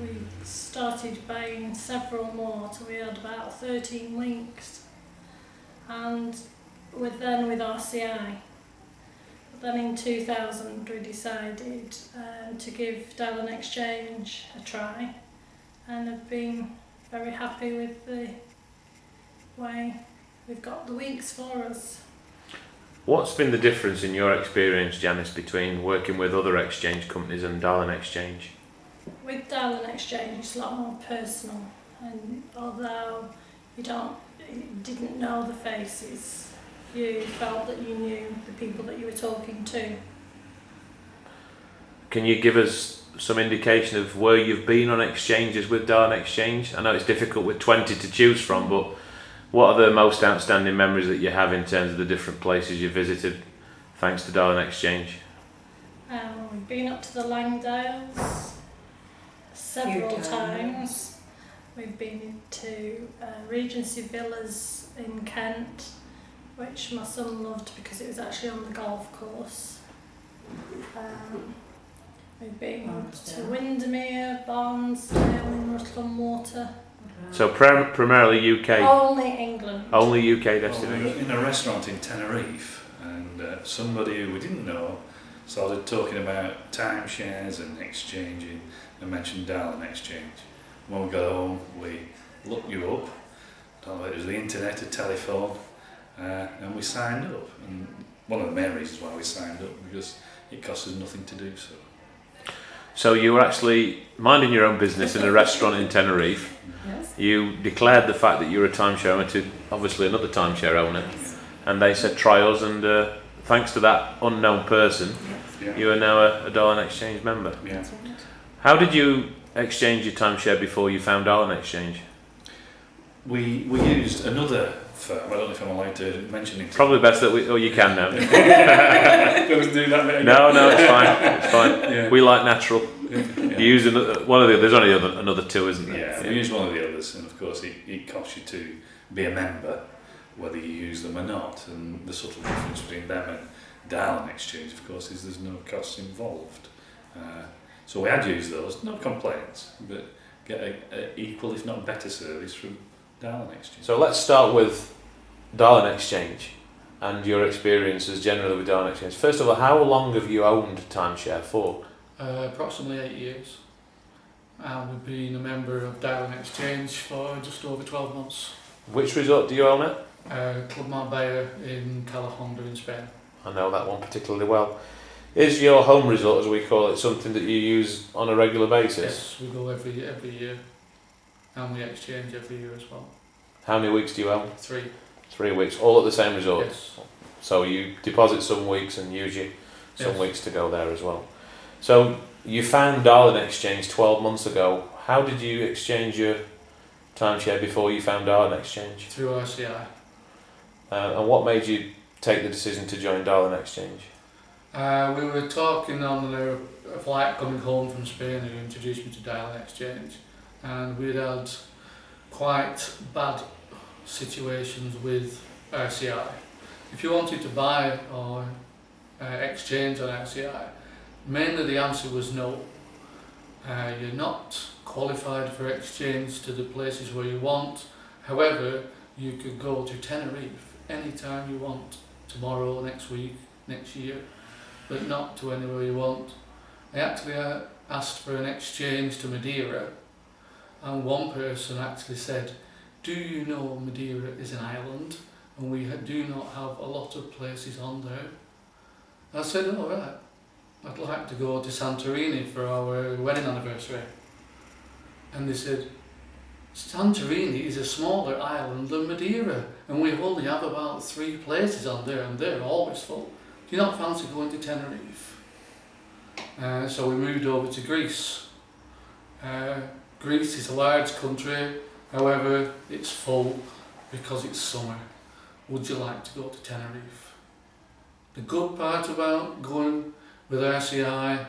we started buying several more till we had about 13 weeks, and with RCI. Then in 2000 we decided to give Dowland Exchange a try, and have been very happy with the way we've got the weeks for us. What's been the difference in your experience, Janice, between working with other exchange companies and Dowland Exchange? With Dowland Exchange it's a lot more personal, and although you didn't know the faces, you felt that you knew the people that you were talking to. Can you give us some indication of where you've been on exchanges with Dowland Exchange? I know it's difficult with 20 to choose from, but what are the most outstanding memories that you have in terms of the different places you visited thanks to Dowland Exchange? We've been up to the Langdales several times. We've been to Regency Villas in Kent, which my son loved because it was actually on the golf course. We've been to Windermere, Barnsley, in Rutland Water. So primarily UK? Only England. Only UK destination? In a restaurant in Tenerife, and somebody who we didn't know started talking about timeshares and exchanging and mentioned Dowland Exchange. When we got home, we looked you up. I don't know if it was the internet or telephone. And we signed up, and one of the main reasons why we signed up because it cost us nothing to do so. So you were actually minding your own business in a restaurant in Tenerife. Yes. You declared the fact that you were a timeshare owner to obviously another timeshare owner, and they said try us, and thanks to that unknown person, you are now a Dowland Exchange member. Yeah. How did you exchange your timeshare before you found Dowland Exchange? We used another firm. I don't know if I'm allowed to mention it. Probably best that you can now. Don't do that bit again. No, it's fine. It's fine. Yeah. We like natural. Yeah. You use one of the. There's only another two, isn't there? Yeah, we use one of the others, and of course it costs you to be a member, whether you use them or not. And the subtle difference between them and Dowland Exchange, of course, is there's no costs involved. So we had used those, no complaints, but get a equal, if not better, service from Dowland Exchange. So let's start with Dowland Exchange and your experiences generally with Dowland Exchange. First of all, how long have you owned timeshare for? Approximately 8 years. And we've been a member of Dowland Exchange for just over 12 months. Which resort do you own at? Club Marbella in Calahonda in Spain. I know that one particularly well. Is your home resort, as we call it, something that you use on a regular basis? Yes, we go every year, and we exchange every year as well. How many weeks do you own? 3. 3 weeks, all at the same resort? Yes. So you deposit some weeks and use some Yes. weeks to go there as well. So you found Dowland Exchange 12 months ago. How did you exchange your timeshare before you found Dowland Exchange? Through RCI. And what made you take the decision to join Dowland Exchange? We were talking on a flight coming home from Spain who introduced me to Dowland Exchange, and we'd had quite bad situations with RCI. If you wanted to buy or exchange on RCI, mainly the answer was no. You're not qualified for exchange to the places where you want. However, you could go to Tenerife anytime you want, tomorrow, next week, next year, but not to anywhere you want. I actually asked for an exchange to Madeira, and one person actually said, do you know Madeira is an island and we do not have a lot of places on there? I said, all right, I'd like to go to Santorini for our wedding anniversary. And they said, Santorini is a smaller island than Madeira, and we only have about 3 places on there, and they're always full. Do you not fancy going to Tenerife? So we moved over to Greece. Greece is a large country, however, it's full because it's summer. Would you like to go to Tenerife? The good part about going with RCI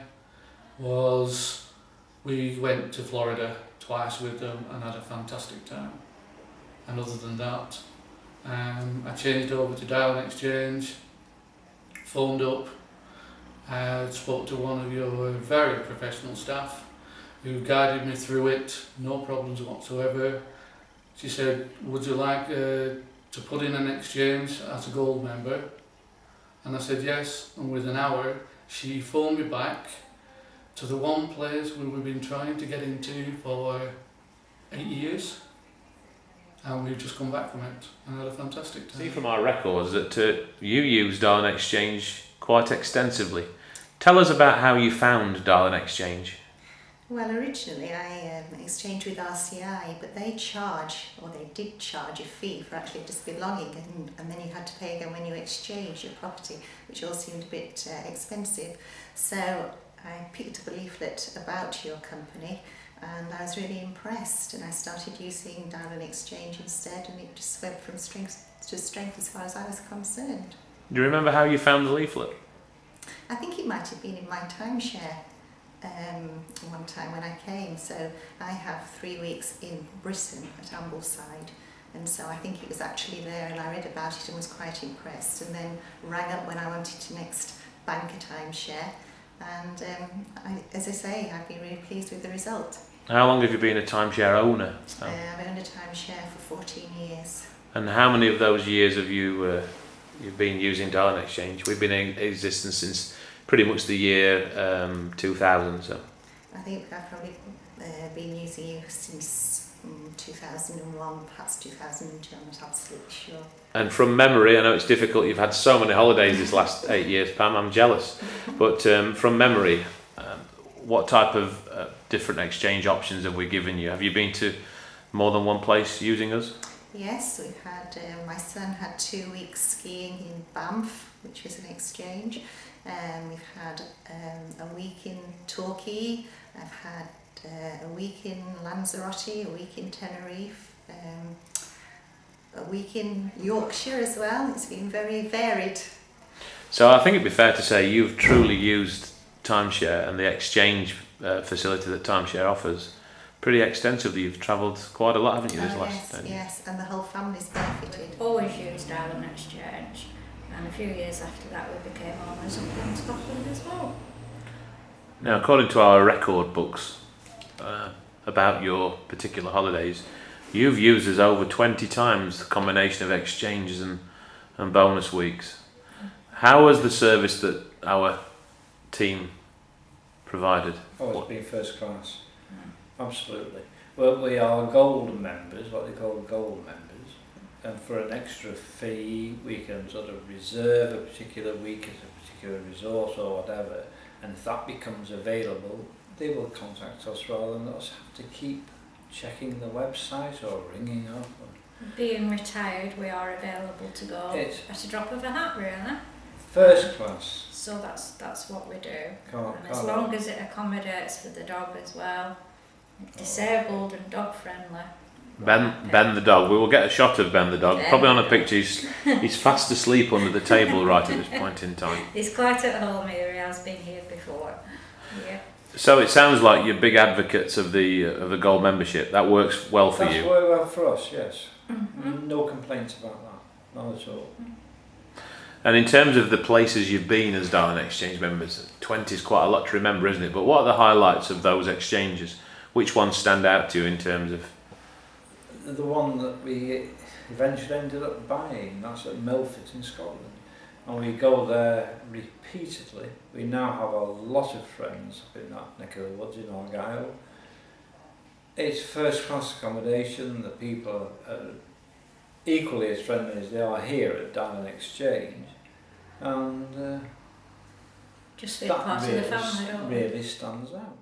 was we went to Florida twice with them and had a fantastic time. And other than that, I changed over to Dowland Exchange, phoned up, spoke to one of your very professional staff, who guided me through it, no problems whatsoever. She said, would you like to put in an exchange as a gold member? And I said yes, and within an hour she phoned me back to the one place where we've been trying to get into for 8 years, and we've just come back from it and had a fantastic time. See from our records that you use Darling Exchange quite extensively. Tell us about how you found Darling Exchange. Well, originally I exchanged with RCI, but they did charge a fee for actually just belonging, and then you had to pay again when you exchange your property, which all seemed a bit expensive. So I picked up a leaflet about your company and I was really impressed, and I started using Darling Exchange instead, and it just went from strength to strength as far as I was concerned. Do you remember how you found the leaflet? I think it might have been in my timeshare one time when I came. So I have 3 weeks in Britain at Ambleside, and so I think it was actually there, and I read about it and was quite impressed, and then rang up when I wanted to next bank a timeshare, and as I say, I've been really pleased with the result. How long have you been a timeshare owner? I've owned a timeshare for 14 years. And how many of those years have you you've been using Darling Exchange? We've been in existence since pretty much the year 2000. So I think I've probably been using you since 2001, perhaps 2002, I'm not absolutely sure. And from memory, I know it's difficult, you've had so many holidays this last 8 years, Pam, I'm jealous. But from memory, what type of different exchange options have we given you? Have you been to more than one place using us? Yes, we've had, my son had 2 weeks skiing in Banff, which was an exchange. We've had a week in Torquay, I've had a week in Lanzarote, a week in Tenerife, a week in Yorkshire as well. It's been very varied. So I think it'd be fair to say you've truly used timeshare and the exchange facility that timeshare offers pretty extensively. You've travelled quite a lot, haven't you, this last 10 years? Yes, and the whole family's benefited. Always used Darling Exchange, and a few years after that we became owners up in Scotland as well. Now, according to our record books about your particular holidays, you've used us over 20 times the combination of exchanges and bonus weeks. How was the service that our team provided? Oh, it's been first class. Absolutely. Well, we are gold members, what they call gold members, and for an extra fee we can sort of reserve a particular week at a particular resort or whatever, and if that becomes available, they will contact us rather than us have to keep checking the website or ringing up. Being retired, we are available to go at a drop of a hat, really. First class. So that's what we do. Can't As long as it accommodates for the dog as well. Disabled and dog friendly. Ben the dog. We will get a shot of Ben the dog. Probably on a picture. He's fast asleep under the table right at this point in time. He's quite at home here. He has been here before. Yeah. So it sounds like you're big advocates of the gold membership. That works well for you. That's worked well for us, yes. Mm-hmm. No complaints about that. Not at all. And in terms of the places you've been as Darling Exchange members, 20 is quite a lot to remember, isn't it? But what are the highlights of those exchanges? Which ones stand out to you in terms of? The one that we eventually ended up buying, that's at Milford in Scotland. And we go there repeatedly. We now have a lot of friends up in that neck of the woods in Argyll. It's first class accommodation, the people are equally as friendly as they are here at Darling Exchange. And just feel part of the family, don't we? really stands out.